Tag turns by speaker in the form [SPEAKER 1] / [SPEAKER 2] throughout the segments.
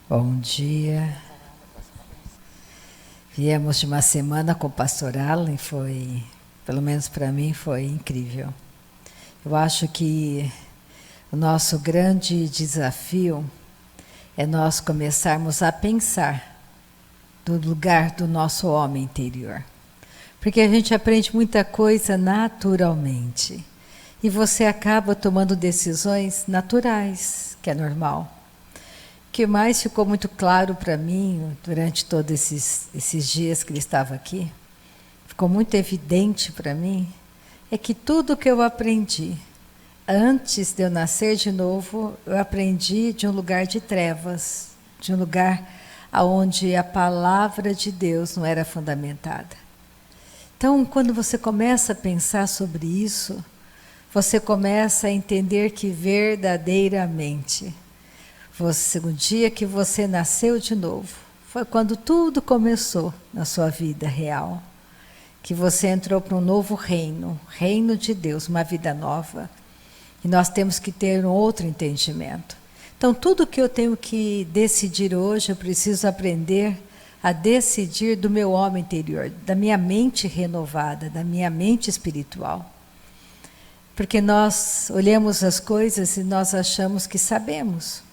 [SPEAKER 1] Bom dia. Viemos de uma semana com o pastor Alan e foi, pelo menos para mim, foi incrível. Eu acho que o nosso grande desafio é nós começarmos a pensar do lugar do nosso homem interior. Porque a gente aprende muita coisa naturalmente. E você acaba tomando decisões naturais, que é normal. O que mais ficou muito claro para mim durante todos esses dias que ele estava aqui, ficou muito evidente para mim, é que tudo que eu aprendi antes de eu nascer de novo, eu aprendi de um lugar de trevas, de um lugar onde a palavra de Deus não era fundamentada. Então, quando você começa a pensar sobre isso, você começa a entender que verdadeiramente, o dia que você nasceu de novo, foi quando tudo começou na sua vida real. Que você entrou para um novo reino, reino de Deus, uma vida nova. E nós temos que ter um outro entendimento. Então, tudo que eu tenho que decidir hoje, eu preciso aprender a decidir do meu homem interior, da minha mente renovada, da minha mente espiritual. Porque nós olhamos as coisas e nós achamos que sabemos.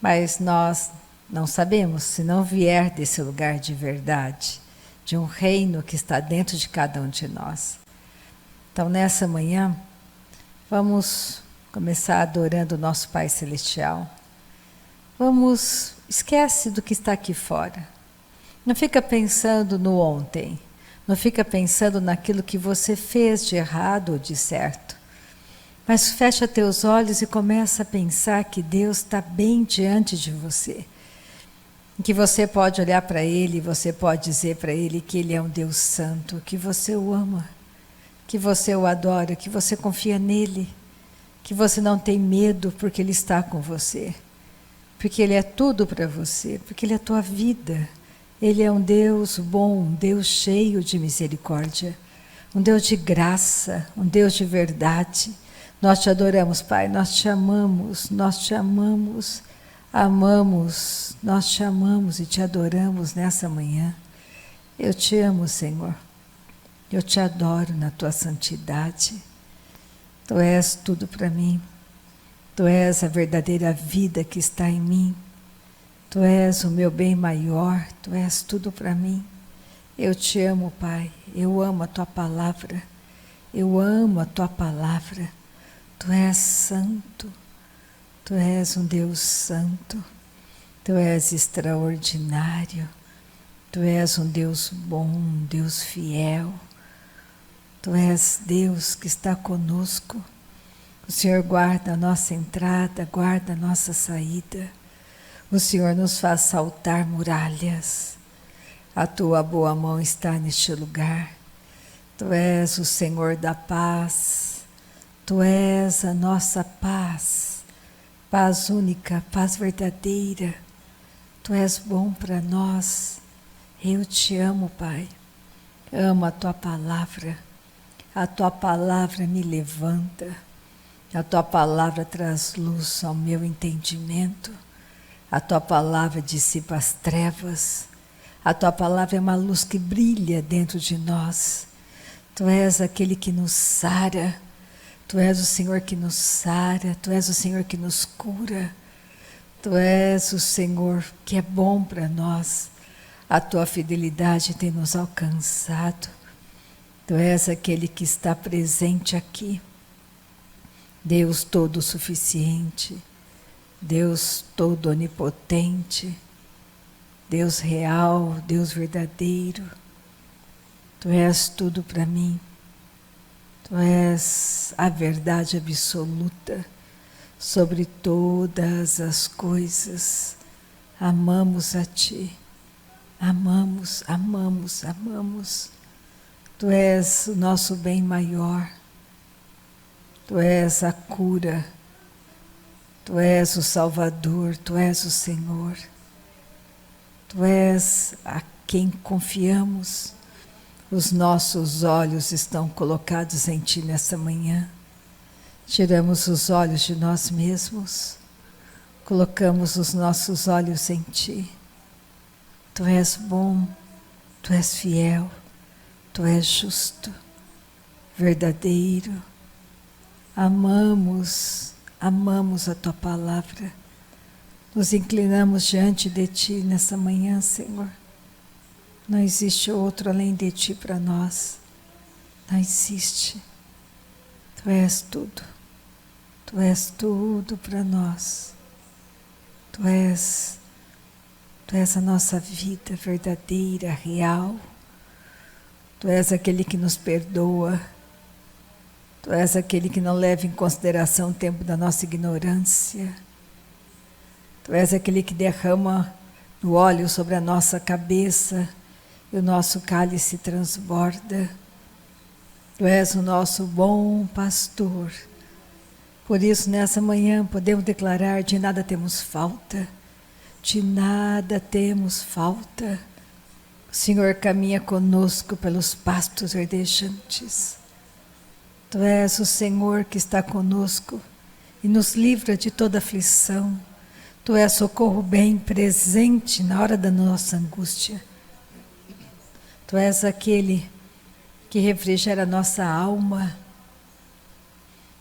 [SPEAKER 1] Mas nós não sabemos se não vier desse lugar de verdade, de um reino que está dentro de cada um de nós. Então, nessa manhã, vamos começar adorando o nosso Pai Celestial. Esquece do que está aqui fora. Não fica pensando no ontem. Não fica pensando naquilo que você fez de errado ou de certo. Mas fecha teus olhos e começa a pensar que Deus está bem diante de você. Que você pode olhar para Ele, você pode dizer para Ele que Ele é um Deus santo, que você o ama, que você o adora, que você confia nele, que você não tem medo porque Ele está com você, porque Ele é tudo para você, porque Ele é a tua vida. Ele é um Deus bom, um Deus cheio de misericórdia, um Deus de graça, um Deus de verdade. Nós te adoramos, Pai, nós te amamos, nós te amamos, amamos, nós te amamos e te adoramos nessa manhã. Eu te amo, Senhor, eu te adoro na tua santidade. Tu és tudo para mim, tu és a verdadeira vida que está em mim, tu és o meu bem maior, tu és tudo para mim. Eu te amo, Pai, eu amo a tua palavra, eu amo a tua palavra. Tu és santo, tu és um Deus santo, tu és extraordinário, tu és um Deus bom, um Deus fiel, tu és Deus que está conosco. O Senhor guarda a nossa entrada, guarda a nossa saída, o Senhor nos faz saltar muralhas, a tua boa mão está neste lugar, tu és o Senhor da paz. Tu és a nossa paz, paz única, paz verdadeira. Tu és bom para nós. Eu te amo, Pai. Amo a tua palavra. A tua palavra me levanta. A tua palavra traz luz ao meu entendimento. A tua palavra dissipa as trevas. A tua palavra é uma luz que brilha dentro de nós. Tu és aquele que nos sara. Tu és o Senhor que nos sara, Tu és o Senhor que nos cura, Tu és o Senhor que é bom para nós, a Tua fidelidade tem nos alcançado, Tu és aquele que está presente aqui, Deus todo suficiente, Deus todo onipotente, Deus real, Deus verdadeiro, Tu és tudo para mim. Tu és a verdade absoluta sobre todas as coisas. Amamos a Ti. Amamos, amamos, amamos. Tu és o nosso bem maior. Tu és a cura. Tu és o Salvador. Tu és o Senhor. Tu és a quem confiamos. Os nossos olhos estão colocados em Ti nessa manhã. Tiramos os olhos de nós mesmos, colocamos os nossos olhos em Ti. Tu és bom, Tu és fiel, Tu és justo, verdadeiro. Amamos a Tua palavra. Nos inclinamos diante de Ti nessa manhã, Senhor. Não existe outro além de Ti para nós. Não existe. Tu és tudo. Tu és tudo para nós. Tu és a nossa vida verdadeira, real. Tu és aquele que nos perdoa. Tu és aquele que não leva em consideração o tempo da nossa ignorância. Tu és aquele que derrama o óleo sobre a nossa cabeça e o nosso cálice transborda. Tu és o nosso bom pastor. Por isso, nessa manhã, podemos declarar: de nada temos falta. De nada temos falta. O Senhor caminha conosco pelos pastos verdejantes. Tu és o Senhor que está conosco e nos livra de toda aflição. Tu és socorro bem presente na hora da nossa angústia. Tu és aquele que refrigera a nossa alma,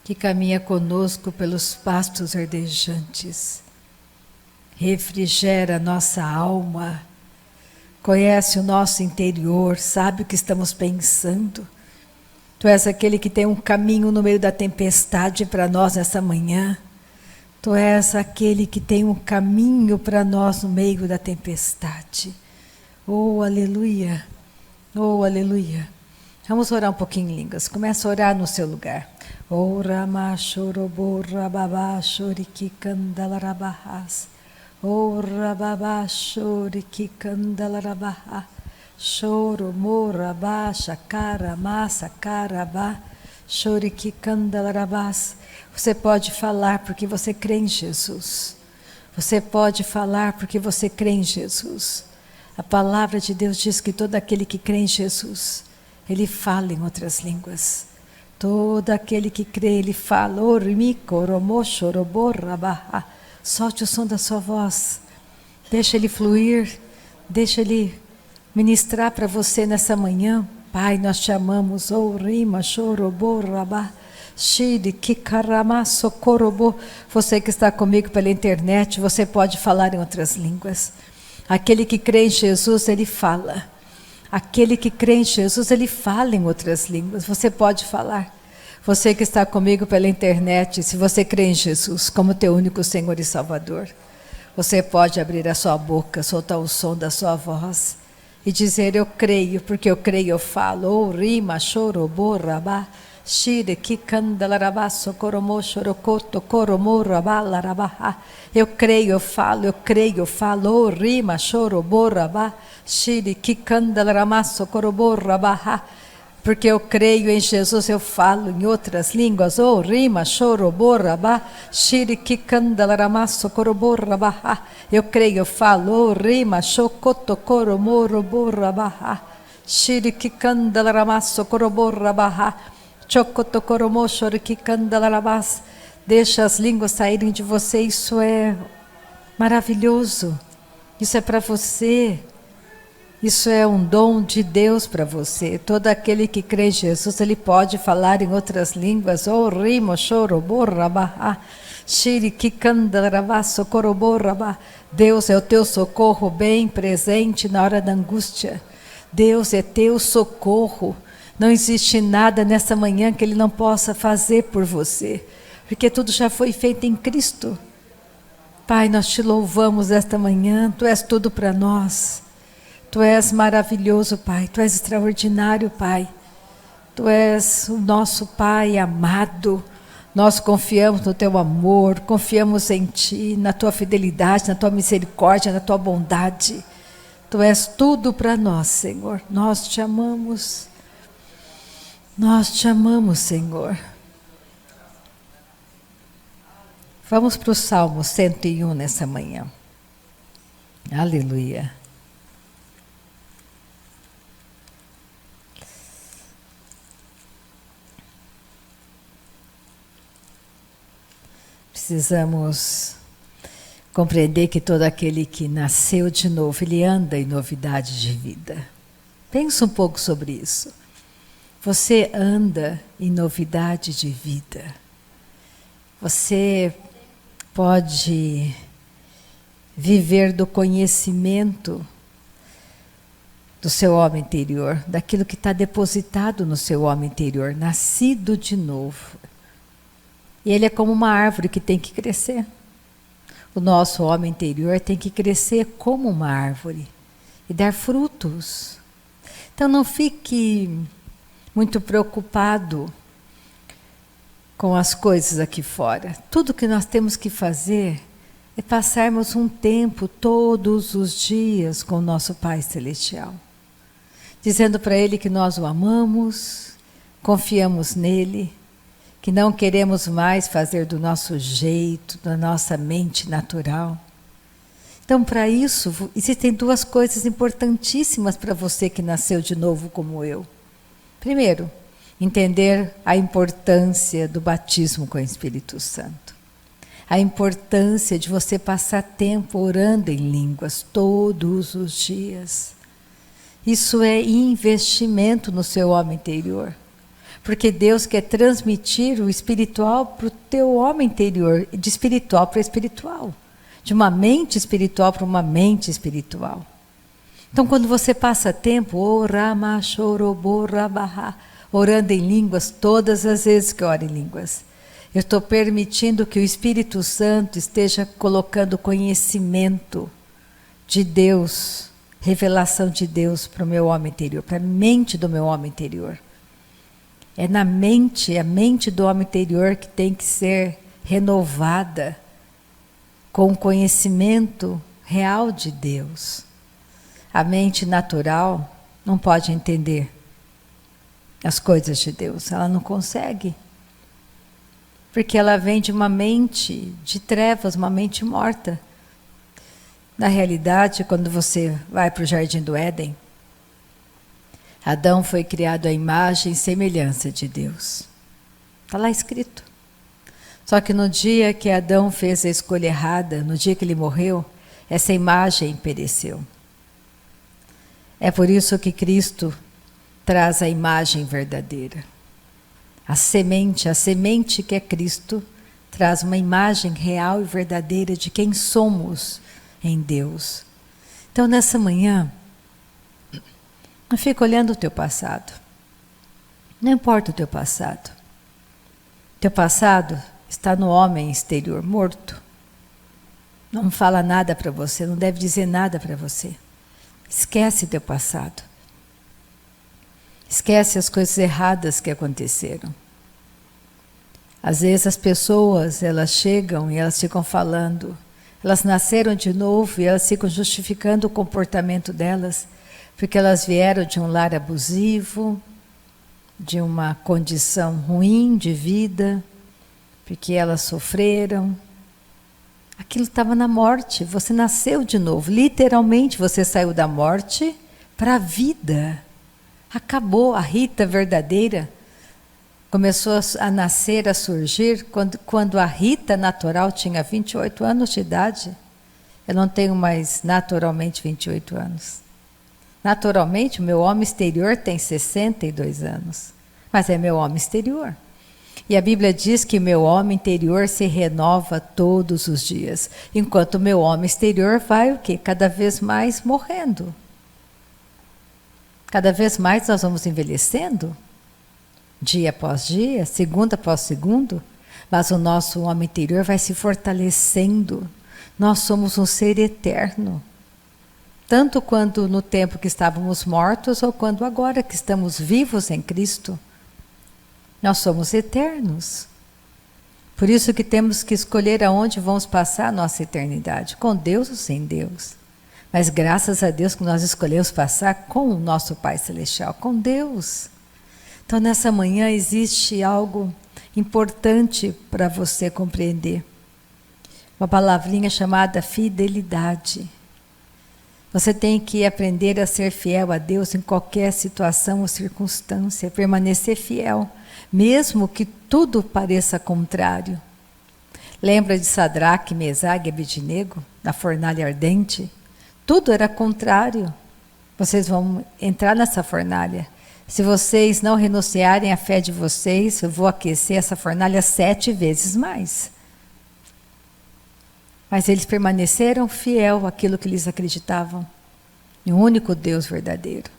[SPEAKER 1] que caminha conosco pelos pastos verdejantes. Refrigera a nossa alma, conhece o nosso interior, sabe o que estamos pensando. Tu és aquele que tem um caminho no meio da tempestade para nós nessa manhã. Tu és aquele que tem um caminho para nós no meio da tempestade. Oh, aleluia! Oh, aleluia! Vamos orar um pouquinho em línguas. Começa a orar no seu lugar. Oh, Rama Shorobo Rababa Shoriki Kandalarabahas. Oh, Rababa Shoriki Kandalarabahas. Choro, morabá, chakara, massa, carabá, choriki kandalarabás. Você pode falar porque você crê em Jesus. Você pode falar porque você crê em Jesus. A palavra de Deus diz que todo aquele que crê em Jesus, ele fala em outras línguas. Todo aquele que crê, ele fala. Solte o som da sua voz. Deixa ele fluir. Deixa ele ministrar para você nessa manhã. Pai, nós te amamos. Você que está comigo pela internet, você pode falar em outras línguas. Aquele que crê em Jesus, ele fala. Aquele que crê em Jesus, ele fala em outras línguas. Você pode falar. Você que está comigo pela internet, se você crê em Jesus como teu único Senhor e Salvador, você pode abrir a sua boca, soltar o som da sua voz e dizer: eu creio, porque eu creio, eu falo. Oh, rima, choro, borrabá, shire, kikandalarabá, socoromo, chorocoto, coromo, rabá, larabá. Eu creio, eu falo, eu creio, eu falo. Oh, rima, choro, borrabá, shire, kikandalarabá, socorobo, rabá. Porque eu creio em Jesus, eu falo em outras línguas. Oh, rima, choro, borrabá, shiri, kikandalarama, socoroborrabá. Eu creio, eu falo. Oh, rima, chocoto, coromoro, borrabá, shiri, kikandalarama, socoroborrabá. Chocoto, coromo, chori, kikandalarabás. Deixa as línguas saírem de você. Isso é maravilhoso. Isso é para você. Isso é um dom de Deus para você. Todo aquele que crê em Jesus, ele pode falar em outras línguas. Oh, rimo, choro, borrabá, shiri, kikandarabá, socoroborrabá. Deus é o teu socorro bem presente na hora da angústia. Deus é teu socorro. Não existe nada nessa manhã que Ele não possa fazer por você, porque tudo já foi feito em Cristo. Pai, nós te louvamos esta manhã. Tu és tudo para nós. Tu és maravilhoso, Pai. Tu és extraordinário, Pai. Tu és o nosso Pai amado. Nós confiamos no Teu amor, confiamos em Ti, na Tua fidelidade, na Tua misericórdia, na Tua bondade. Tu és tudo para nós, Senhor. Nós te amamos. Nós te amamos, Senhor. Vamos para o Salmo 101 nessa manhã. Aleluia. Precisamos compreender que todo aquele que nasceu de novo, ele anda em novidade de vida. Pensa um pouco sobre isso. Você anda em novidade de vida. Você pode viver do conhecimento do seu homem interior, daquilo que está depositado no seu homem interior, nascido de novo. E ele é como uma árvore que tem que crescer. O nosso homem interior tem que crescer como uma árvore e dar frutos. Então não fique muito preocupado com as coisas aqui fora. Tudo que nós temos que fazer é passarmos um tempo todos os dias com o nosso Pai Celestial, dizendo para Ele que nós o amamos, confiamos nele, que não queremos mais fazer do nosso jeito, da nossa mente natural. Então, para isso, existem duas coisas importantíssimas para você que nasceu de novo como eu. Primeiro, entender a importância do batismo com o Espírito Santo. A importância de você passar tempo orando em línguas todos os dias. Isso é investimento no seu homem interior. Porque Deus quer transmitir o espiritual para o teu homem interior, de espiritual para espiritual. De uma mente espiritual para uma mente espiritual. Então, quando você passa tempo, orando em línguas, todas as vezes que eu oro em línguas, eu estou permitindo que o Espírito Santo esteja colocando conhecimento de Deus, revelação de Deus para o meu homem interior, para a mente do meu homem interior. É na mente, a mente do homem interior que tem que ser renovada com o conhecimento real de Deus. A mente natural não pode entender as coisas de Deus, ela não consegue. Porque ela vem de uma mente de trevas, uma mente morta. Na realidade, quando você vai para o Jardim do Éden, Adão foi criado à imagem e semelhança de Deus. Está lá escrito. Só que no dia que Adão fez a escolha errada, no dia que ele morreu, essa imagem pereceu. É por isso que Cristo traz a imagem verdadeira. A semente que é Cristo, traz uma imagem real e verdadeira de quem somos em Deus. Então, nessa manhã, não fica olhando o teu passado. Não importa o teu passado. Teu passado está no homem exterior, morto. Não fala nada para você, não deve dizer nada para você. Esquece teu passado. Esquece as coisas erradas que aconteceram. Às vezes as pessoas, elas chegam e elas ficam falando, elas nasceram de novo e elas ficam justificando o comportamento delas, porque elas vieram de um lar abusivo, de uma condição ruim de vida, porque elas sofreram. Aquilo estava na morte, você nasceu de novo, literalmente você saiu da morte para a vida. Acabou. A Rita verdadeira começou a nascer, a surgir, quando a Rita natural tinha 28 anos de idade. Eu não tenho mais naturalmente 28 anos. Naturalmente, o meu homem exterior tem 62 anos. Mas é meu homem exterior. E a Bíblia diz que meu homem interior se renova todos os dias. Enquanto o meu homem exterior vai o quê? Cada vez mais morrendo. Cada vez mais nós vamos envelhecendo, dia após dia, segundo após segundo, mas o nosso homem interior vai se fortalecendo. Nós somos um ser eterno, tanto quando no tempo que estávamos mortos, ou quando agora que estamos vivos em Cristo. Nós somos eternos. Por isso que temos que escolher aonde vamos passar a nossa eternidade, com Deus ou sem Deus. Mas graças a Deus que nós escolhemos passar com o nosso Pai Celestial, com Deus. Então nessa manhã existe algo importante para você compreender. Uma palavrinha chamada fidelidade. Você tem que aprender a ser fiel a Deus em qualquer situação ou circunstância, permanecer fiel, mesmo que tudo pareça contrário. Lembra de Sadraque, Mesaque e Abednego, na fornalha ardente? Tudo era contrário. Vocês vão entrar nessa fornalha. Se vocês não renunciarem à fé de vocês, eu vou aquecer essa fornalha 7 vezes mais. Mas eles permaneceram fiel àquilo que eles acreditavam, em um único Deus verdadeiro.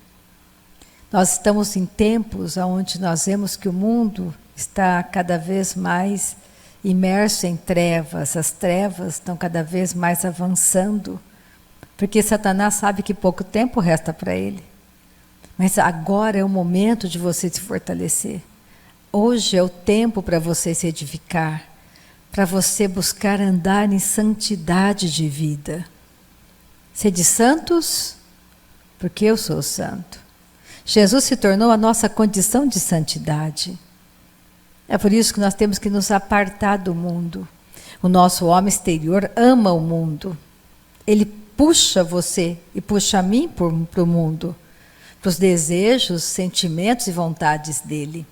[SPEAKER 1] Nós estamos em tempos onde nós vemos que o mundo está cada vez mais imerso em trevas. As trevas estão cada vez mais avançando, porque Satanás sabe que pouco tempo resta para ele. Mas agora é o momento de você se fortalecer. Hoje é o tempo para você se edificar, para você buscar andar em santidade de vida. Sede santos, porque eu sou santo. Jesus se tornou a nossa condição de santidade. É por isso que nós temos que nos apartar do mundo. O nosso homem exterior ama o mundo. Ele puxa você e puxa a mim para o mundo, para os desejos, sentimentos e vontades dele.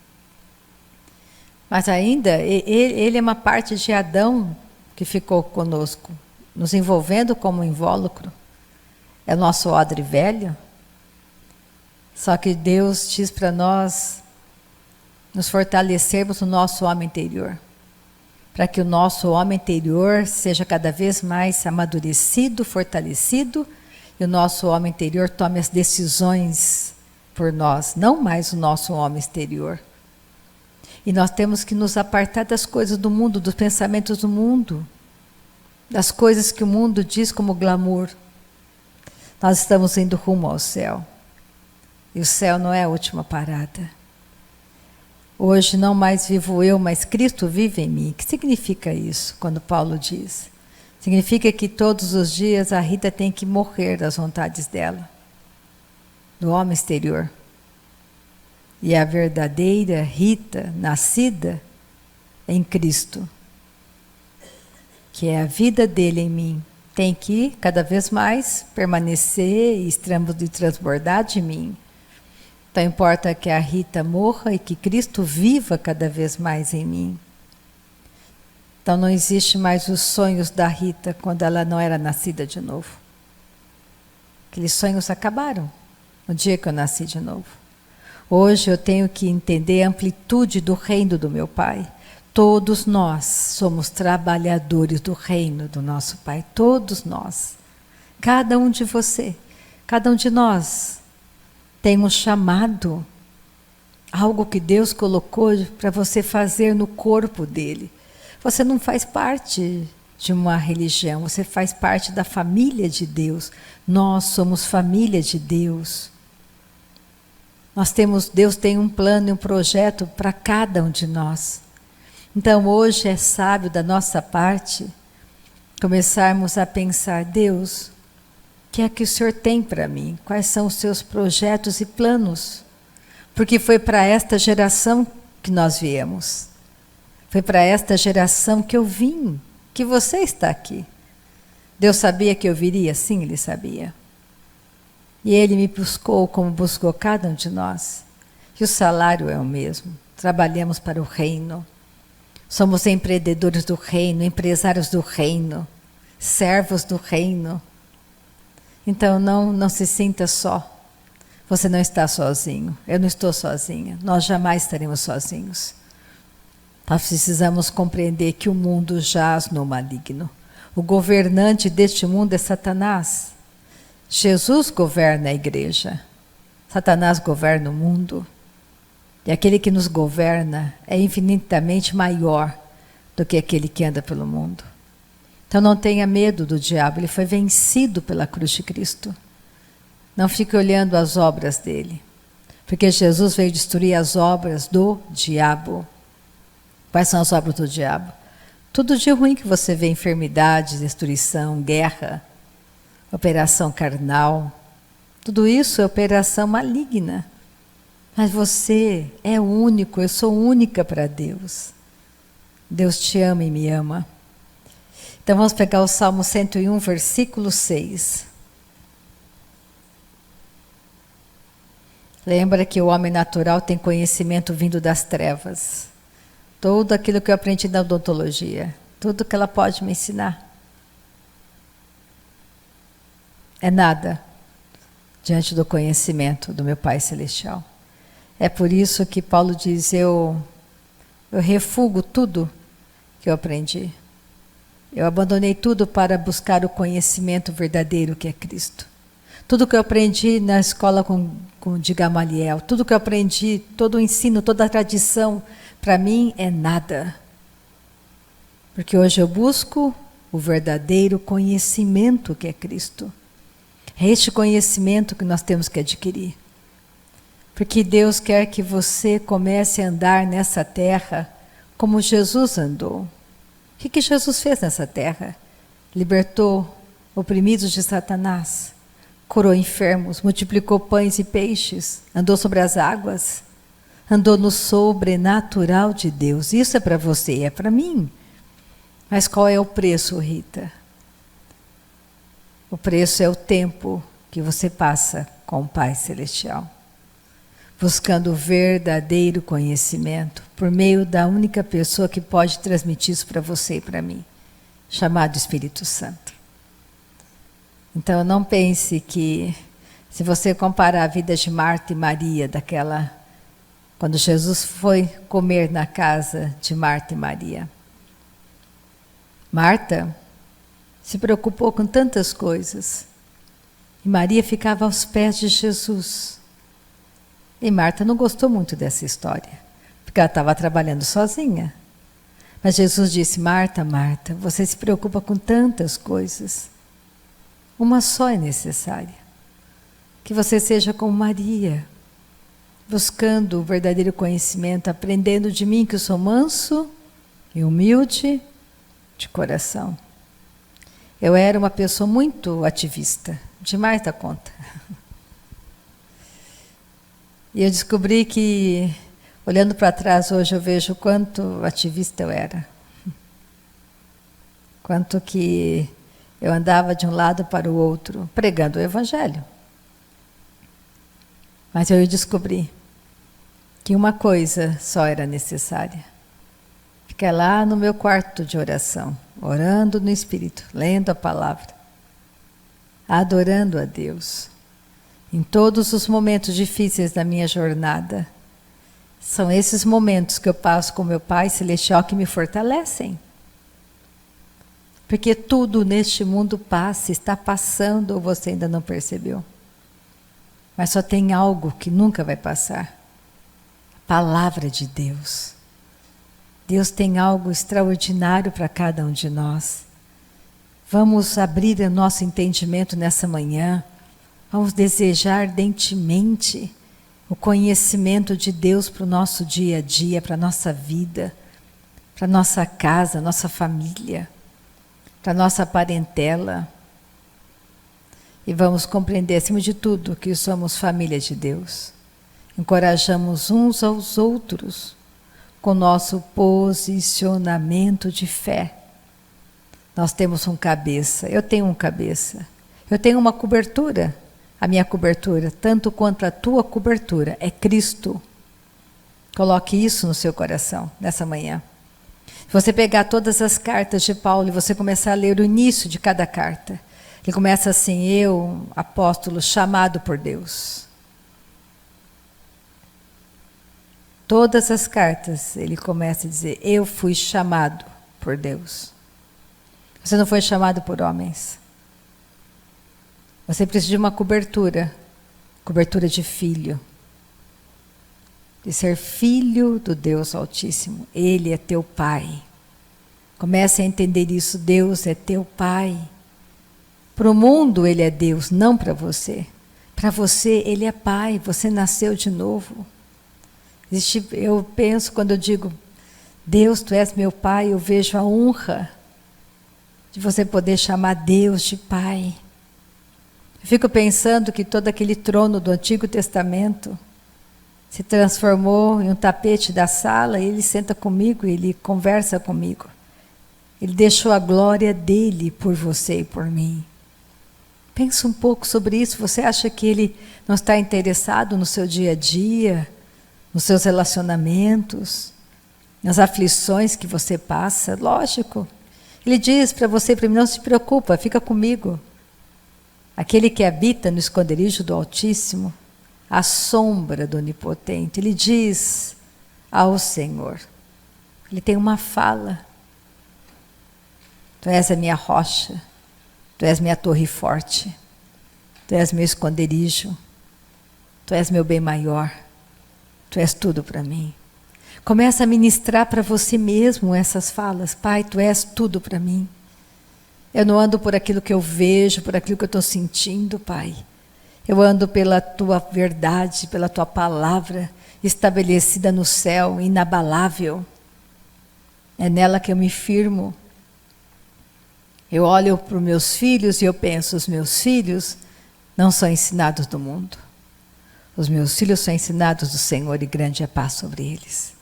[SPEAKER 1] Mas ainda, ele é uma parte de Adão que ficou conosco, nos envolvendo como invólucro. É o nosso odre velho. Só que Deus diz para nós nos fortalecermos no nosso homem interior, para que o nosso homem interior seja cada vez mais amadurecido, fortalecido, e o nosso homem interior tome as decisões por nós, não mais o nosso homem exterior. E nós temos que nos apartar das coisas do mundo, dos pensamentos do mundo, das coisas que o mundo diz como glamour. Nós estamos indo rumo ao céu. E o céu não é a última parada. Hoje não mais vivo eu, mas Cristo vive em mim. O que significa isso, quando Paulo diz? Significa que todos os dias a Rita tem que morrer das vontades dela, do homem exterior. E a verdadeira Rita, nascida em Cristo, que é a vida dele em mim, tem que cada vez mais permanecer e transbordar de mim. Então importa que a Rita morra e que Cristo viva cada vez mais em mim. Então não existe mais os sonhos da Rita quando ela não era nascida de novo. Aqueles sonhos acabaram no dia que eu nasci de novo. Hoje eu tenho que entender a amplitude do reino do meu Pai. Todos nós somos trabalhadores do reino do nosso Pai. Todos nós. Cada um de você, cada um de nós tem um chamado, algo que Deus colocou para você fazer no corpo dele. Você não faz parte de uma religião, você faz parte da família de Deus. Nós somos família de Deus. Deus tem um plano e um projeto para cada um de nós. Então hoje é sábio da nossa parte começarmos a pensar: Deus, o que é que o Senhor tem para mim? Quais são os seus projetos e planos? Porque foi para esta geração que nós viemos. Foi para esta geração que eu vim, que você está aqui. Deus sabia que eu viria? Sim, Ele sabia. E Ele me buscou como buscou cada um de nós. E o salário é o mesmo. Trabalhamos para o reino. Somos empreendedores do reino, empresários do reino, servos do reino. Então não se sinta só. Você não está sozinho. Eu não estou sozinha. Nós jamais estaremos sozinhos. Nós precisamos compreender que o mundo jaz no maligno. O governante deste mundo é Satanás. Jesus governa a igreja. Satanás governa o mundo. E aquele que nos governa é infinitamente maior do que aquele que anda pelo mundo. Então não tenha medo do diabo, ele foi vencido pela cruz de Cristo. Não fique olhando as obras dele, porque Jesus veio destruir as obras do diabo. Quais são as obras do diabo? Tudo de ruim que você vê: enfermidade, destruição, guerra, operação carnal. Tudo isso é operação maligna. Mas você é único, eu sou única para Deus. Deus te ama e me ama. Então vamos pegar o Salmo 101, versículo 6. Lembra que o homem natural tem conhecimento vindo das trevas. Tudo aquilo que eu aprendi na odontologia. tudo que ela pode me ensinar é nada diante do conhecimento do meu Pai Celestial. É por isso que Paulo diz, eu refugo tudo que eu aprendi. Eu abandonei tudo para buscar o conhecimento verdadeiro que é Cristo. Tudo que eu aprendi na escola de Gamaliel, tudo que eu aprendi, todo o ensino, toda a tradição, para mim é nada. Porque hoje eu busco o verdadeiro conhecimento que é Cristo. É este conhecimento que nós temos que adquirir. Porque Deus quer que você comece a andar nessa terra como Jesus andou. O que Jesus fez nessa terra? Libertou oprimidos de Satanás, curou enfermos, multiplicou pães e peixes, andou sobre as águas, andou no sobrenatural de Deus. Isso é para você, é para mim. Mas qual é o preço, Rita? O preço é o tempo que você passa com o Pai Celestial, buscando o verdadeiro conhecimento, por meio da única pessoa que pode transmitir isso para você e para mim, chamado Espírito Santo. Então não pense que, se você comparar a vida de Marta e Maria, quando Jesus foi comer na casa de Marta e Maria. Marta se preocupou com tantas coisas, e Maria ficava aos pés de Jesus. E Marta não gostou muito dessa história, porque ela estava trabalhando sozinha. Mas Jesus disse, Marta, Marta, você se preocupa com tantas coisas. Uma só é necessária. Que você seja como Maria, buscando o verdadeiro conhecimento, aprendendo de mim que eu sou manso e humilde de coração. Eu era uma pessoa muito ativista, demais da conta. E eu descobri que, olhando para trás hoje, eu vejo quanto ativista eu era. Quanto que eu andava de um lado para o outro, pregando o Evangelho. Mas eu descobri que uma coisa só era necessária. Ficar lá no meu quarto de oração, orando no Espírito, lendo a palavra, adorando a Deus. Em todos os momentos difíceis da minha jornada, são esses momentos que eu passo com meu Pai Celestial que me fortalecem. Porque tudo neste mundo passa, está passando, ou você ainda não percebeu. Mas só tem algo que nunca vai passar. A palavra de Deus. Deus tem algo extraordinário para cada um de nós. Vamos abrir o nosso entendimento nessa manhã. Vamos desejar ardentemente o conhecimento de Deus para o nosso dia a dia, para a nossa vida, para a nossa casa, nossa família, para a nossa parentela. E vamos compreender, acima de tudo, que somos família de Deus. Encorajamos uns aos outros com nosso posicionamento de fé. Nós temos um cabeça, eu tenho um cabeça, eu tenho uma cobertura. A minha cobertura, tanto quanto a tua cobertura, é Cristo. Coloque isso no seu coração, nessa manhã. Se você pegar todas as cartas de Paulo e você começar a ler o início de cada carta, ele começa assim, eu, apóstolo, chamado por Deus. Todas as cartas, ele começa a dizer, eu fui chamado por Deus. Você não foi chamado por homens. Você precisa de uma cobertura de filho. De ser filho do Deus Altíssimo. Ele é teu Pai. Comece a entender isso, Deus é teu Pai. Para o mundo ele é Deus, não para você. Para você ele é Pai, você nasceu de novo. Eu penso, quando eu digo, Deus, tu és meu Pai, eu vejo a honra de você poder chamar Deus de Pai. Eu fico pensando que todo aquele trono do Antigo Testamento se transformou em um tapete da sala, e ele senta comigo, ele conversa comigo. Ele deixou a glória dele por você e por mim. Pensa um pouco sobre isso. Você acha que ele não está interessado no seu dia a dia, nos seus relacionamentos, nas aflições que você passa? Lógico, Ele diz para você e para mim, não se preocupa, fica comigo. Aquele que habita no esconderijo do Altíssimo, à sombra do Onipotente, ele diz ao Senhor, ele tem uma fala: Tu és a minha rocha, Tu és minha torre forte, Tu és meu esconderijo, Tu és meu bem maior, Tu és tudo para mim. Começa a ministrar para você mesmo essas falas. Pai, Tu és tudo para mim. Eu não ando por aquilo que eu vejo, por aquilo que eu estou sentindo, Pai. Eu ando pela Tua verdade, pela Tua palavra, estabelecida no céu, inabalável. É nela que eu me firmo. Eu olho para os meus filhos e eu penso, os meus filhos não são ensinados do mundo. Os meus filhos são ensinados do Senhor e grande é a paz sobre eles.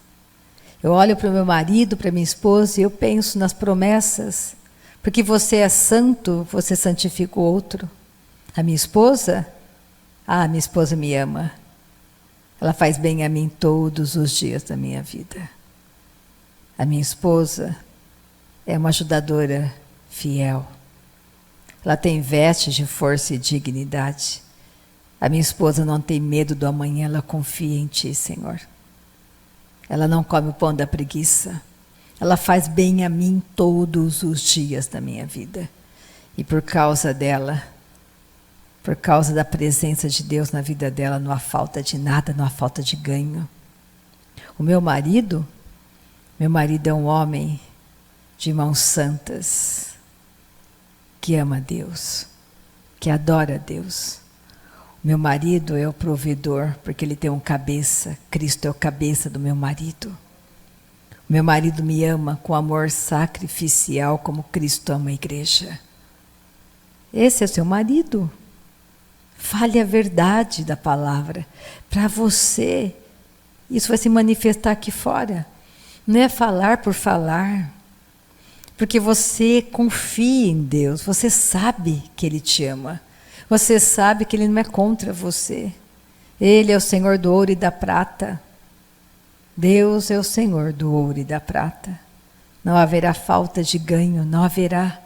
[SPEAKER 1] Eu olho para o meu marido, para minha esposa e eu penso nas promessas. Porque você é santo, você santifica o outro. A minha esposa me ama. Ela faz bem a mim todos os dias da minha vida. A minha esposa é uma ajudadora fiel. Ela tem vestes de força e dignidade. A minha esposa não tem medo do amanhã, ela confia em Ti, Senhor. Ela não come o pão da preguiça. Ela faz bem a mim todos os dias da minha vida. E por causa dela, por causa da presença de Deus na vida dela, não há falta de nada, não há falta de ganho. O meu marido é um homem de mãos santas, que ama a Deus, que adora a Deus. Meu marido é o provedor, porque ele tem um cabeça. Cristo é o cabeça do meu marido. Meu marido me ama com amor sacrificial, como Cristo ama a igreja. Esse é o seu marido. Fale a verdade da palavra para você. Isso vai se manifestar aqui fora. Não é falar por falar. Porque você confia em Deus, você sabe que Ele te ama. Você sabe que Ele não é contra você. Ele é o Senhor do ouro e da prata. Deus é o Senhor do ouro e da prata. Não haverá falta de ganho, não haverá.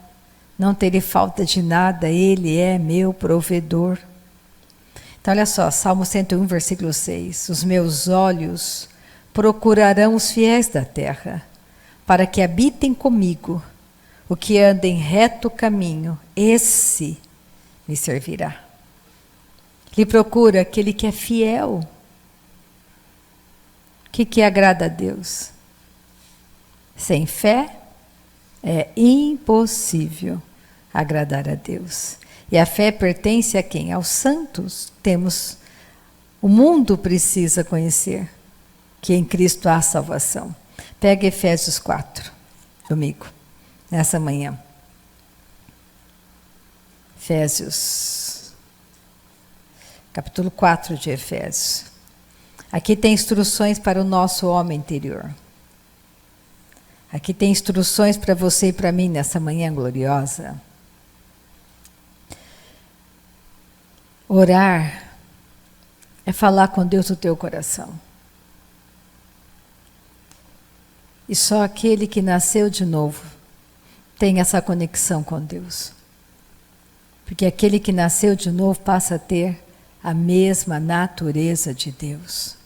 [SPEAKER 1] Não terei falta de nada, Ele é meu provedor. Então olha só, Salmo 101, versículo 6. Os meus olhos procurarão os fiéis da terra, para que habitem comigo. O que anda em reto caminho, esse me servirá. Ele procura aquele que é fiel. O que agrada a Deus? Sem fé é impossível agradar a Deus. E a fé pertence a quem? Aos santos. O mundo precisa conhecer que em Cristo há salvação. Pega Efésios 4 comigo, nessa manhã. Efésios, capítulo 4 de Efésios. Aqui tem instruções para o nosso homem interior. Aqui tem instruções para você e para mim nessa manhã gloriosa. Orar é falar com Deus do teu coração. E só aquele que nasceu de novo tem essa conexão com Deus. Porque aquele que nasceu de novo passa a ter a mesma natureza de Deus.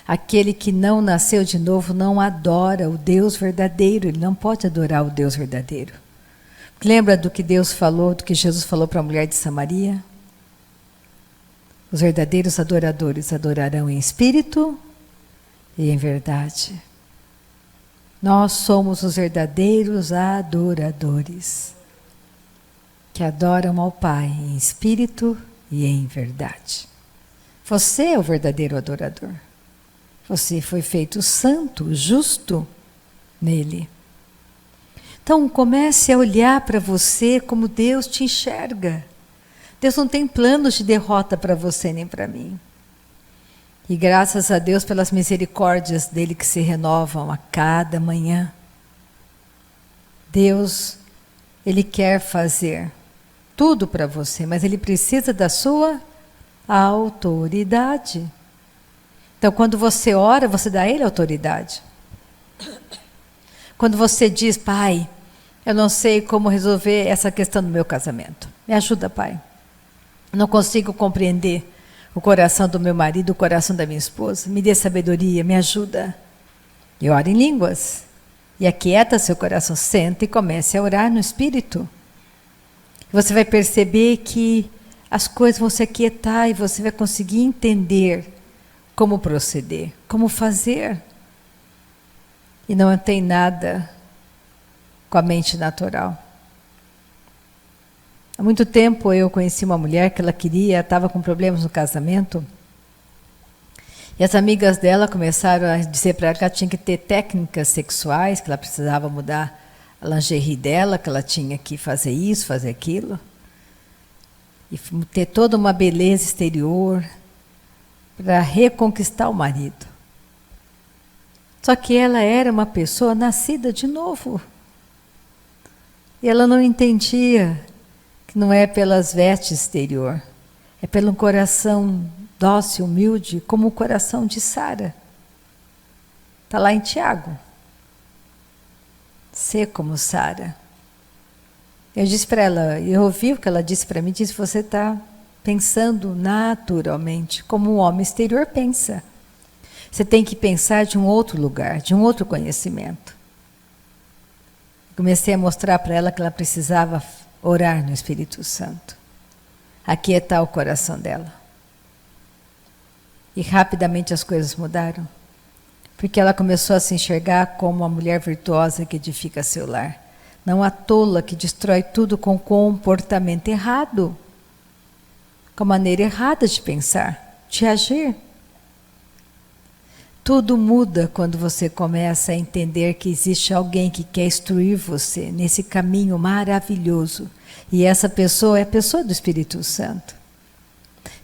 [SPEAKER 1] Aquele que não nasceu de novo não adora o Deus verdadeiro, ele não pode adorar o Deus verdadeiro. Lembra do que Deus falou, do que Jesus falou para a mulher de Samaria? Os verdadeiros adoradores adorarão em espírito e em verdade. Nós somos os verdadeiros adoradores, que adoram ao Pai em espírito e em verdade. Você é o verdadeiro adorador. Você foi feito santo, justo nele. Então comece a olhar para você como Deus te enxerga. Deus não tem planos de derrota para você nem para mim. E graças a Deus pelas misericórdias dele que se renovam a cada manhã. Deus, ele quer fazer tudo para você, mas ele precisa da sua autoridade. Então quando você ora, você dá a ele autoridade. Quando você diz, Pai, Eu não sei como resolver essa questão do meu casamento. Me ajuda, Pai. Não consigo compreender o coração do meu marido, o coração da minha esposa. Me dê sabedoria, me ajuda. E ora em línguas. E aquieta seu coração. Senta e comece a orar no Espírito. Você vai perceber que as coisas vão se aquietar e você vai conseguir entender como proceder, como fazer. E não tem nada com a mente natural. Há muito tempo eu conheci uma mulher que ela estava com problemas no casamento. E as amigas dela começaram a dizer para ela que ela tinha que ter técnicas sexuais, que ela precisava mudar a lingerie dela, que ela tinha que fazer isso, fazer aquilo. E ter toda uma beleza exterior para reconquistar o marido. Só que ela era uma pessoa nascida de novo. E ela não entendia que não é pelas vestes exterior, é pelo coração dócil, humilde, como o coração de Sara. Está lá em Tiago. Ser como Sara. Eu disse para ela, eu ouvi o que ela disse para mim, disse, você está pensando naturalmente, como um homem exterior pensa. Você tem que pensar de um outro lugar, de um outro conhecimento. Comecei a mostrar para ela que ela precisava orar no Espírito Santo. Aquietar o coração dela. E rapidamente as coisas mudaram. Porque ela começou a se enxergar como uma mulher virtuosa que edifica seu lar. Não a tola que destrói tudo com comportamento errado. Com a maneira errada de pensar, de agir. Tudo muda quando você começa a entender que existe alguém que quer instruir você nesse caminho maravilhoso. E essa pessoa é a pessoa do Espírito Santo.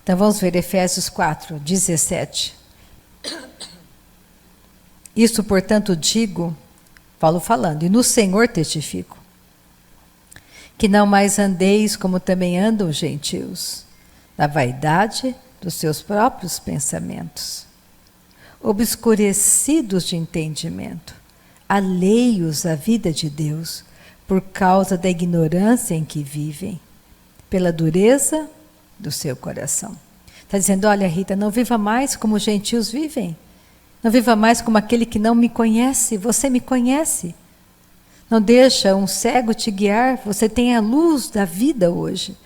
[SPEAKER 1] Então vamos ver Efésios 4, 17. Isto, portanto, digo, Paulo falando, e no Senhor testifico, que não mais andeis como também andam os gentios, na vaidade dos seus próprios pensamentos, obscurecidos de entendimento, alheios à vida de Deus, por causa da ignorância em que vivem, pela dureza do seu coração. Está dizendo, olha Rita, não viva mais como os gentios vivem. Não viva mais como aquele que não me conhece, você me conhece. Não deixa um cego te guiar, você tem a luz da vida hoje.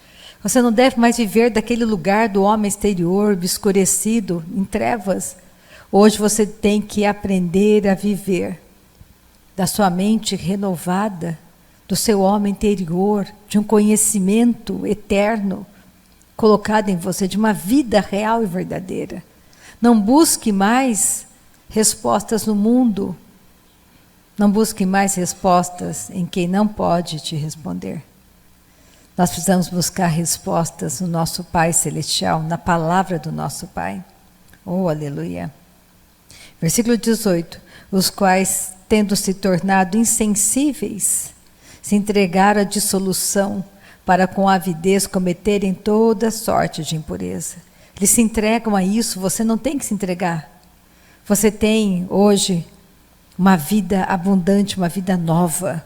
[SPEAKER 1] Você não deve mais viver daquele lugar do homem exterior, obscurecido, em trevas. Hoje você tem que aprender a viver da sua mente renovada, do seu homem interior, de um conhecimento eterno, colocado em você, de uma vida real e verdadeira. Não busque mais respostas no mundo. Não busque mais respostas em quem não pode te responder. Nós precisamos buscar respostas no nosso Pai Celestial, na palavra do nosso Pai. Oh, aleluia. Versículo 18. Os quais, tendo se tornado insensíveis, se entregaram à dissolução, para com avidez cometerem toda sorte de impureza. Eles se entregam a isso, você não tem que se entregar. Você tem hoje uma vida abundante, uma vida nova.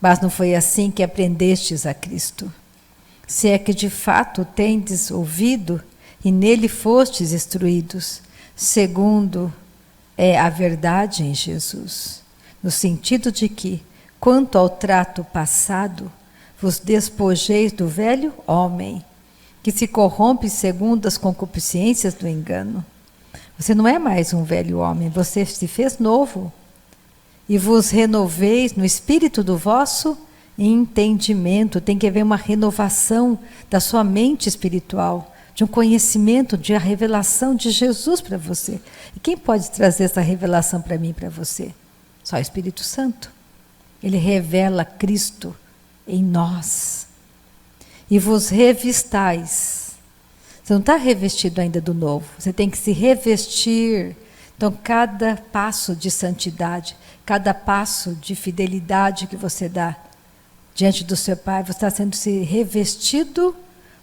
[SPEAKER 1] Mas não foi assim que aprendestes a Cristo. Se é que de fato tendes ouvido e nele fostes instruídos, segundo é a verdade em Jesus. No sentido de que, quanto ao trato passado, vos despojeis do velho homem, que se corrompe segundo as concupiscências do engano. Você não é mais um velho homem, você se fez novo. E vos renoveis no espírito do vosso entendimento. Tem que haver uma renovação da sua mente espiritual, de um conhecimento, de a revelação de Jesus para você. E quem pode trazer essa revelação para mim e para você? Só o Espírito Santo. Ele revela Cristo em nós. E vos revistais. Você não está revestido ainda do novo, você tem que se revestir. Então, cada passo de santidade, cada passo de fidelidade que você dá diante do seu Pai, você está sendo se revestido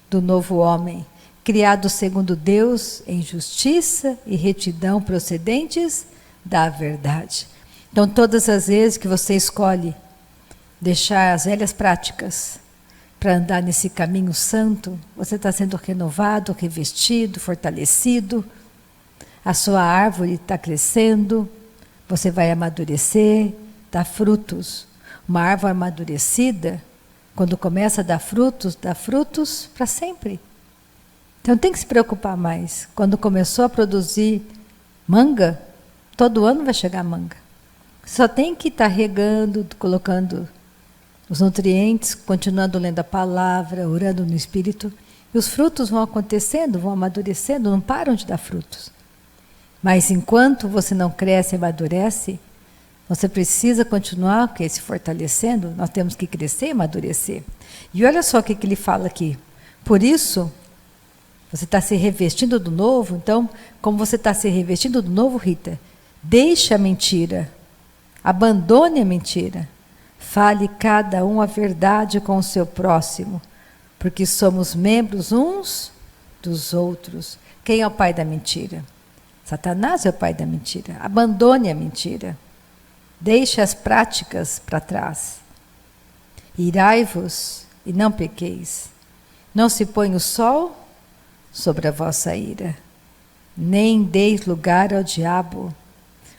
[SPEAKER 1] do novo homem, criado segundo Deus em justiça e retidão procedentes da verdade. Então, todas as vezes que você escolhe deixar as velhas práticas para andar nesse caminho santo, você está sendo renovado, revestido, fortalecido, a sua árvore está crescendo, você vai amadurecer, dar frutos. Uma árvore amadurecida, quando começa a dar frutos para sempre. Então tem que se preocupar mais. Quando começou a produzir manga, todo ano vai chegar manga. Só tem que estar regando, colocando os nutrientes, continuando lendo a palavra, orando no Espírito. E os frutos vão acontecendo, vão amadurecendo, não param de dar frutos. Mas enquanto você não cresce e amadurece, você precisa continuar se fortalecendo, nós temos que crescer e amadurecer. E olha só o que ele fala aqui. Por isso, você está se revestindo do novo, então, como você está se revestindo do novo, Rita, deixe a mentira, abandone a mentira, fale cada um a verdade com o seu próximo, porque somos membros uns dos outros. Quem é o pai da mentira? Satanás é o pai da mentira. Abandone a mentira. Deixe as práticas para trás. Irai-vos e não pequeis. Não se põe o sol sobre a vossa ira, nem deis lugar ao diabo.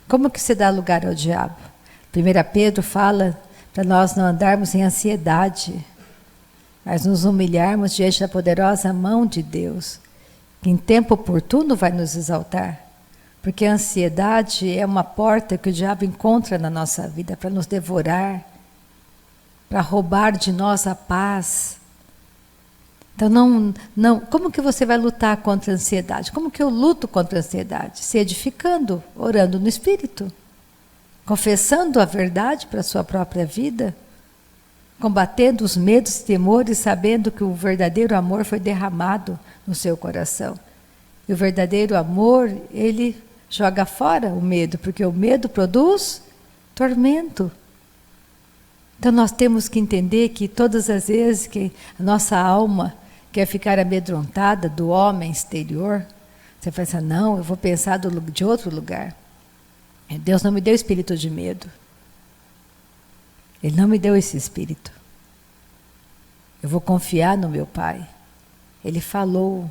[SPEAKER 1] Como que se dá lugar ao diabo? 1 Pedro fala para nós não andarmos em ansiedade, mas nos humilharmos diante da poderosa mão de Deus, que em tempo oportuno vai nos exaltar. Porque a ansiedade é uma porta que o diabo encontra na nossa vida para nos devorar, para roubar de nós a paz. Então, como que você vai lutar contra a ansiedade? Como que eu luto contra a ansiedade? Se edificando, orando no Espírito, confessando a verdade para a sua própria vida, combatendo os medos e temores, sabendo que o verdadeiro amor foi derramado no seu coração. E o verdadeiro amor, ele joga fora o medo, porque o medo produz tormento. Então nós temos que entender que todas as vezes que a nossa alma quer ficar amedrontada do homem exterior, você pensa, não, eu vou pensar de outro lugar. Deus não me deu espírito de medo. Ele não me deu esse espírito. Eu vou confiar no meu Pai. Ele falou.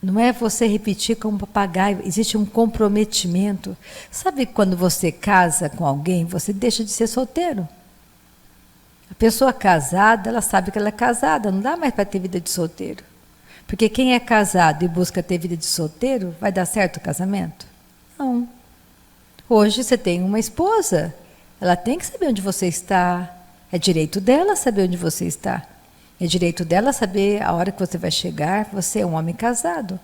[SPEAKER 1] Não é você repetir como um papagaio, existe um comprometimento. Sabe quando você casa com alguém, você deixa de ser solteiro? A pessoa casada, ela sabe que ela é casada, não dá mais para ter vida de solteiro. Porque quem é casado e busca ter vida de solteiro, vai dar certo o casamento? Não. Hoje você tem uma esposa, ela tem que saber onde você está, é direito dela saber onde você está. É direito dela saber a hora que você vai chegar. Você é um homem casado.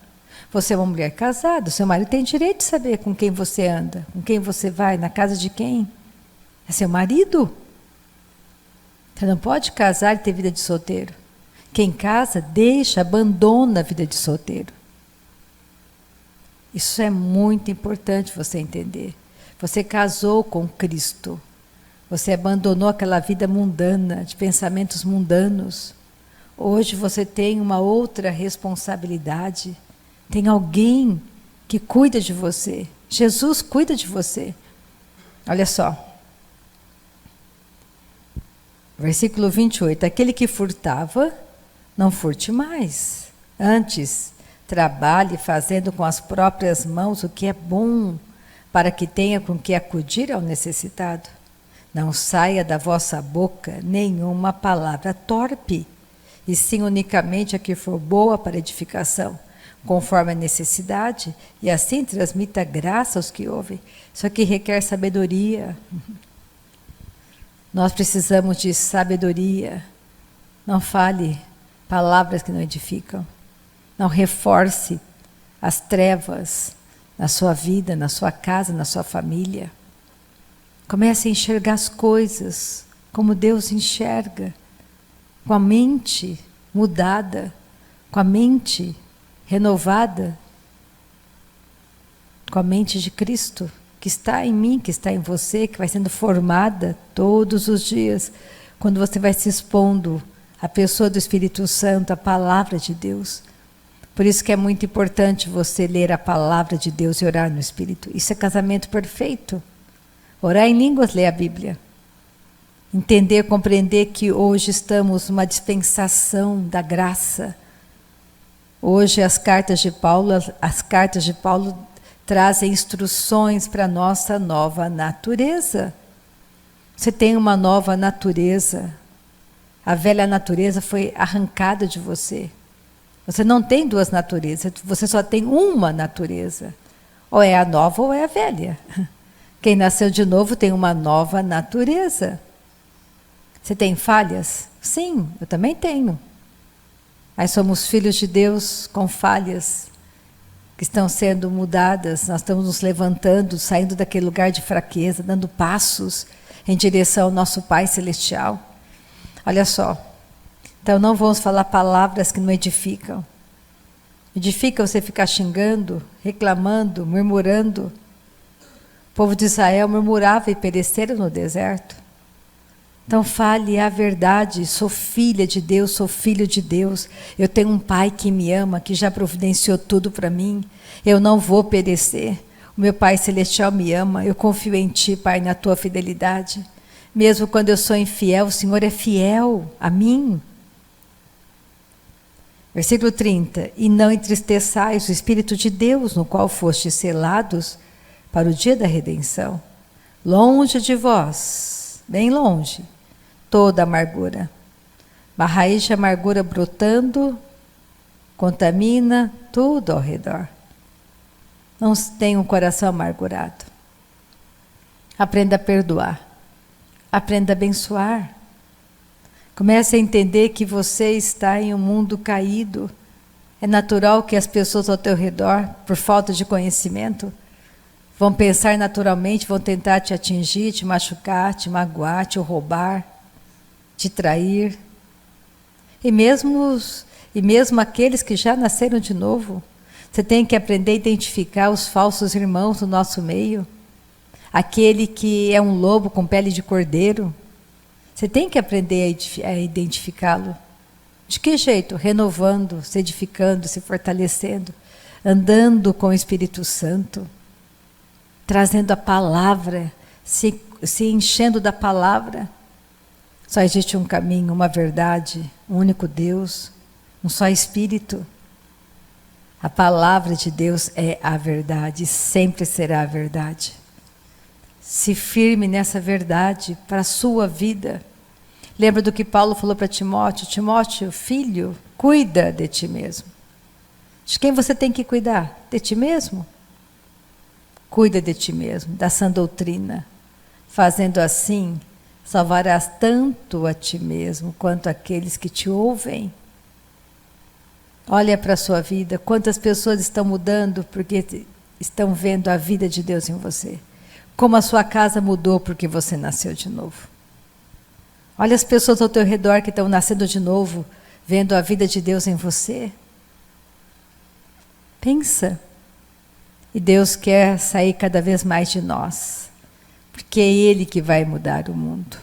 [SPEAKER 1] Você é uma mulher casada. Seu marido tem direito de saber com quem você anda, com quem você vai, na casa de quem. É seu marido. Você não pode casar e ter vida de solteiro. Quem casa, abandona a vida de solteiro. Isso é muito importante você entender. Você casou com Cristo. Você abandonou aquela vida mundana, de pensamentos mundanos. Hoje você tem uma outra responsabilidade. Tem alguém que cuida de você. Jesus cuida de você. Olha só. Versículo 28. Aquele que furtava, não furte mais. Antes, trabalhe fazendo com as próprias mãos o que é bom, para que tenha com que acudir ao necessitado. Não saia da vossa boca nenhuma palavra torpe, e sim unicamente a que for boa para edificação, conforme a necessidade, e assim transmita graça aos que ouvem. Isso aqui requer sabedoria. Nós precisamos de sabedoria. Não fale palavras que não edificam. Não reforce as trevas na sua vida, na sua casa, na sua família. Comece a enxergar as coisas como Deus enxerga, com a mente mudada, com a mente renovada, com a mente de Cristo, que está em mim, que está em você, que vai sendo formada todos os dias, quando você vai se expondo à pessoa do Espírito Santo, à palavra de Deus. Por isso que é muito importante você ler a palavra de Deus e orar no Espírito. Isso é casamento perfeito. Orar em línguas, ler a Bíblia. Entender, compreender que hoje estamos numa dispensação da graça. Hoje as cartas de Paulo trazem instruções para a nossa nova natureza. Você tem uma nova natureza. A velha natureza foi arrancada de você. Você não tem duas naturezas, você só tem uma natureza. Ou é a nova ou é a velha. Quem nasceu de novo tem uma nova natureza. Você tem falhas? Sim, eu também tenho. Mas somos filhos de Deus com falhas que estão sendo mudadas. Nós estamos nos levantando, saindo daquele lugar de fraqueza, dando passos em direção ao nosso Pai Celestial. Olha só. Então não vamos falar palavras que não edificam. Edifica você ficar xingando, reclamando, murmurando. O povo de Israel murmurava e pereceram no deserto. Então fale a verdade, sou filha de Deus, sou filho de Deus. Eu tenho um Pai que me ama, que já providenciou tudo para mim. Eu não vou perecer. O meu Pai Celestial me ama, eu confio em Ti, Pai, na Tua fidelidade. Mesmo quando eu sou infiel, o Senhor é fiel a mim. Versículo 30. E não entristeçais o Espírito de Deus, no qual fostes selados para o dia da redenção. Longe de vós, bem longe, toda amargura. Uma raiz de amargura brotando, contamina tudo ao redor. Não tenha um coração amargurado. Aprenda a perdoar. Aprenda a abençoar. Comece a entender que você está em um mundo caído. É natural que as pessoas ao teu redor, por falta de conhecimento, vão pensar naturalmente, vão tentar te atingir, te machucar, te magoar, te roubar, te trair. E mesmo aqueles que já nasceram de novo, você tem que aprender a identificar os falsos irmãos do nosso meio. Aquele que é um lobo com pele de cordeiro. Você tem que aprender a identificá-lo. De que jeito? Renovando, se edificando, se fortalecendo, andando com o Espírito Santo, trazendo a palavra, se enchendo da palavra. Só existe um caminho, uma verdade, um único Deus, um só Espírito. A palavra de Deus é a verdade, sempre será a verdade. Se firme nessa verdade para a sua vida. Lembra do que Paulo falou para Timóteo? Timóteo, filho, cuida de ti mesmo. De quem você tem que cuidar? De ti mesmo? Cuida de ti mesmo, da sã doutrina. Fazendo assim, salvarás tanto a ti mesmo quanto aqueles que te ouvem. Olha para a sua vida, quantas pessoas estão mudando porque estão vendo a vida de Deus em você. Como a sua casa mudou porque você nasceu de novo. Olha as pessoas ao teu redor que estão nascendo de novo, vendo a vida de Deus em você. Pensa. E Deus quer sair cada vez mais de nós, porque é Ele que vai mudar o mundo.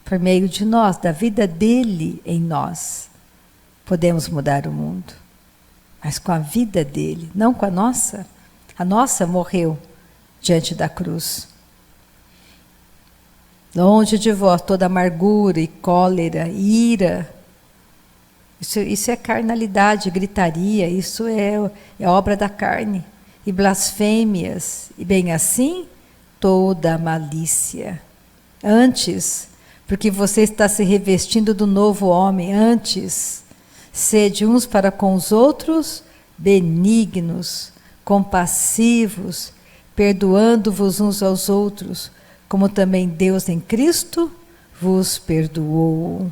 [SPEAKER 1] Por meio de nós, da vida dEle em nós, podemos mudar o mundo. Mas com a vida dEle, não com a nossa. A nossa morreu diante da cruz. Longe de vós toda amargura e cólera, e ira. Isso é carnalidade, gritaria, isso é obra da carne. E blasfêmias, e bem assim, toda malícia. Antes, porque você está se revestindo do novo homem, antes, sede uns para com os outros benignos, compassivos, perdoando-vos uns aos outros, como também Deus em Cristo vos perdoou.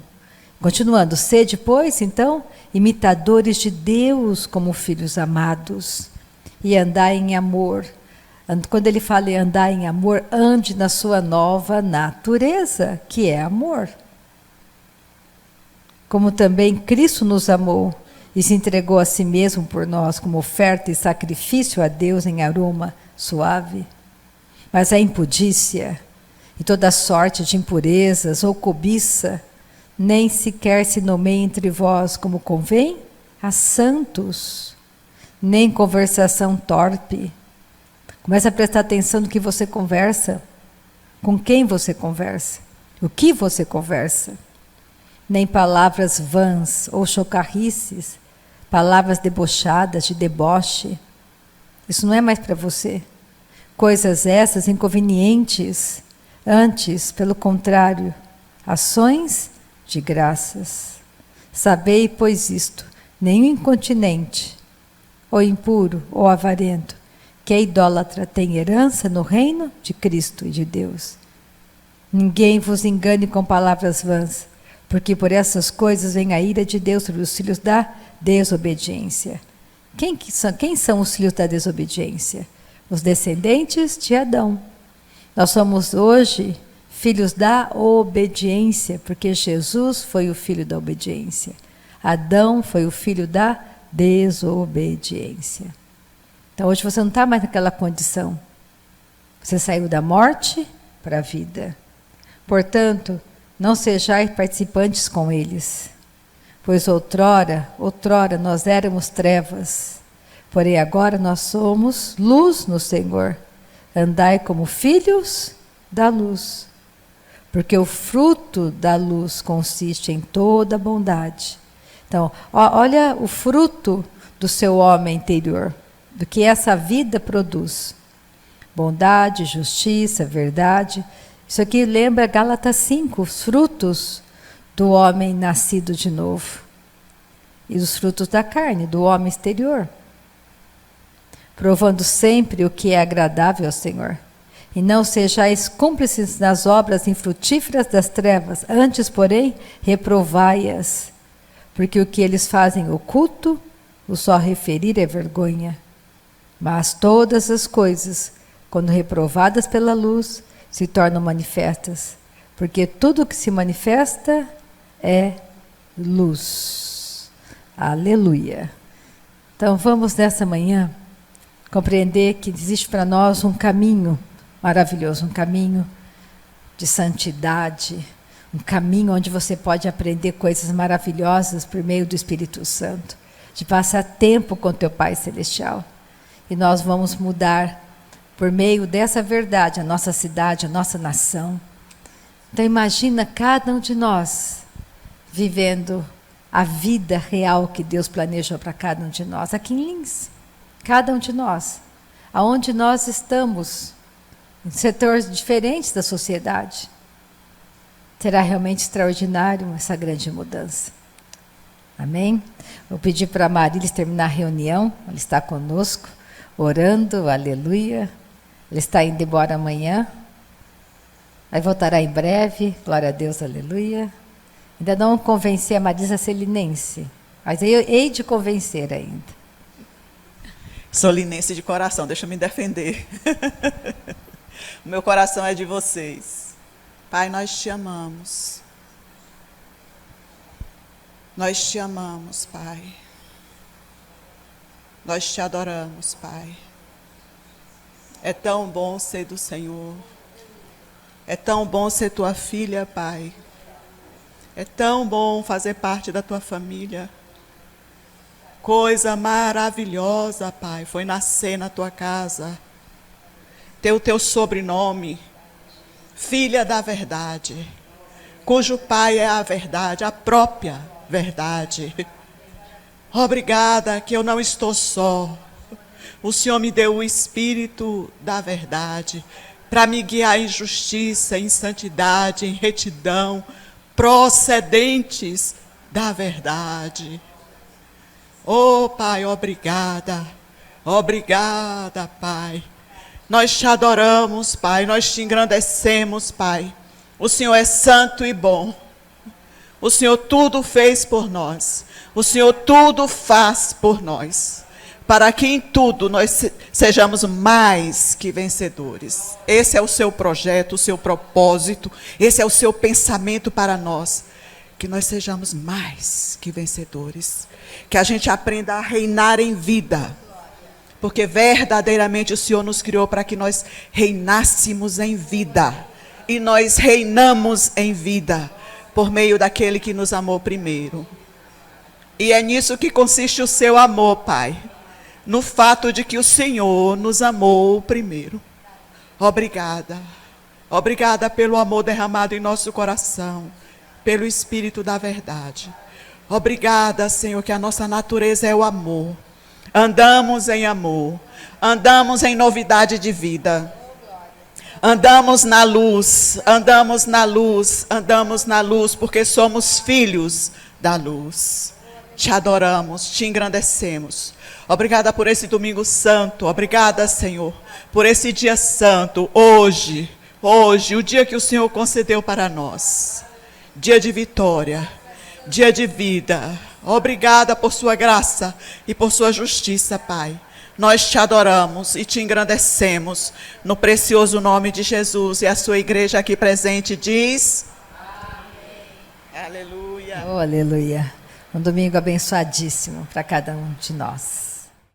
[SPEAKER 1] Continuando, sede, pois, então, imitadores de Deus como filhos amados, e andai em amor. Quando ele fala em andar em amor, ande na sua nova natureza, que é amor. Como também Cristo nos amou e se entregou a si mesmo por nós como oferta e sacrifício a Deus em aroma suave. Mas a impudícia e toda sorte de impurezas ou cobiça, nem sequer se nomeia entre vós como convém a santos, nem conversação torpe. Começa a prestar atenção no que você conversa, com quem você conversa. O que você conversa? Nem palavras vãs ou chocarrices, palavras debochadas, de deboche. Isso não é mais para você. Coisas essas inconvenientes. Antes, pelo contrário, ações de graças. Sabei, pois isto, nenhum incontinente, ou impuro, ou avarento, que é idólatra, tem herança no reino de Cristo e de Deus. Ninguém vos engane com palavras vãs, porque por essas coisas vem a ira de Deus sobre os filhos da desobediência. Quem são os filhos da desobediência? Os descendentes de Adão. Nós somos hoje filhos da obediência, porque Jesus foi o filho da obediência. Adão foi o filho da desobediência. Então hoje você não está mais naquela condição. Você saiu da morte para a vida. Portanto, não sejais participantes com eles. Pois outrora nós éramos trevas, porém agora nós somos luz no Senhor. Andai como filhos da luz, porque o fruto da luz consiste em toda bondade. Então, olha o fruto do seu homem interior, do que essa vida produz. Bondade, justiça, verdade. Isso aqui lembra Gálatas 5, os frutos do homem nascido de novo. E os frutos da carne, do homem exterior. Provando sempre o que é agradável ao Senhor. E não sejais cúmplices nas obras infrutíferas das trevas, antes, porém, reprovai-as. Porque o que eles fazem oculto, o só referir é vergonha. Mas todas as coisas, quando reprovadas pela luz, se tornam manifestas. Porque tudo que se manifesta é luz. Aleluia. Então vamos nessa manhã compreender que existe para nós um caminho maravilhoso, um caminho de santidade, um caminho onde você pode aprender coisas maravilhosas por meio do Espírito Santo, de passar tempo com teu Pai Celestial. E nós vamos mudar por meio dessa verdade a nossa cidade, a nossa nação. Então imagina cada um de nós vivendo a vida real que Deus planejou para cada um de nós, aqui em Lins. Cada um de nós, aonde nós estamos, em setores diferentes da sociedade. Será realmente extraordinário essa grande mudança. Amém? Vou pedir para a Marilis terminar a reunião, ela está conosco, orando, aleluia. Ela está indo embora amanhã, aí voltará em breve, glória a Deus, aleluia. Ainda não convenci a Marisa Selinense, mas eu hei de convencer ainda.
[SPEAKER 2] Sou linense de coração, deixa eu me defender. O meu coração é de vocês. Pai, nós te amamos. Nós te amamos, Pai. Nós te adoramos, Pai. É tão bom ser do Senhor. É tão bom ser tua filha, Pai. É tão bom fazer parte da tua família. Coisa maravilhosa, Pai, foi nascer na tua casa. Ter o teu sobrenome, filha da verdade, cujo pai é a verdade, a própria verdade. Obrigada que eu não estou só. O Senhor me deu o Espírito da verdade para me guiar em justiça, em santidade, em retidão, procedentes da verdade. Oh, Pai, obrigada. Obrigada, Pai. Nós te adoramos, Pai. Nós te engrandecemos, Pai. O Senhor é santo e bom. O Senhor tudo fez por nós. O Senhor tudo faz por nós. Para que em tudo nós sejamos mais que vencedores. Esse é o seu projeto, o seu propósito. Esse é o seu pensamento para nós. Que nós sejamos mais que vencedores. Que a gente aprenda a reinar em vida. Porque verdadeiramente o Senhor nos criou para que nós reinássemos em vida. E nós reinamos em vida por meio daquele que nos amou primeiro. E é nisso que consiste o seu amor, Pai. No fato de que o Senhor nos amou primeiro. Obrigada. Obrigada pelo amor derramado em nosso coração, pelo Espírito da verdade. Obrigada, Senhor, que a nossa natureza é o amor. Andamos em amor, andamos em novidade de vida. Andamos na luz, andamos na luz, andamos na luz, porque somos filhos da luz. Te adoramos, te engrandecemos. Obrigada por esse domingo santo, obrigada, Senhor, por esse dia santo, hoje, o dia que o Senhor concedeu para nós. Dia de vitória, dia de vida. Obrigada por sua graça e por sua justiça, Pai. Nós te adoramos e te engrandecemos no precioso nome de Jesus. E a sua igreja aqui presente diz: amém. Aleluia.
[SPEAKER 1] Oh, aleluia. Um domingo abençoadíssimo para cada um de nós.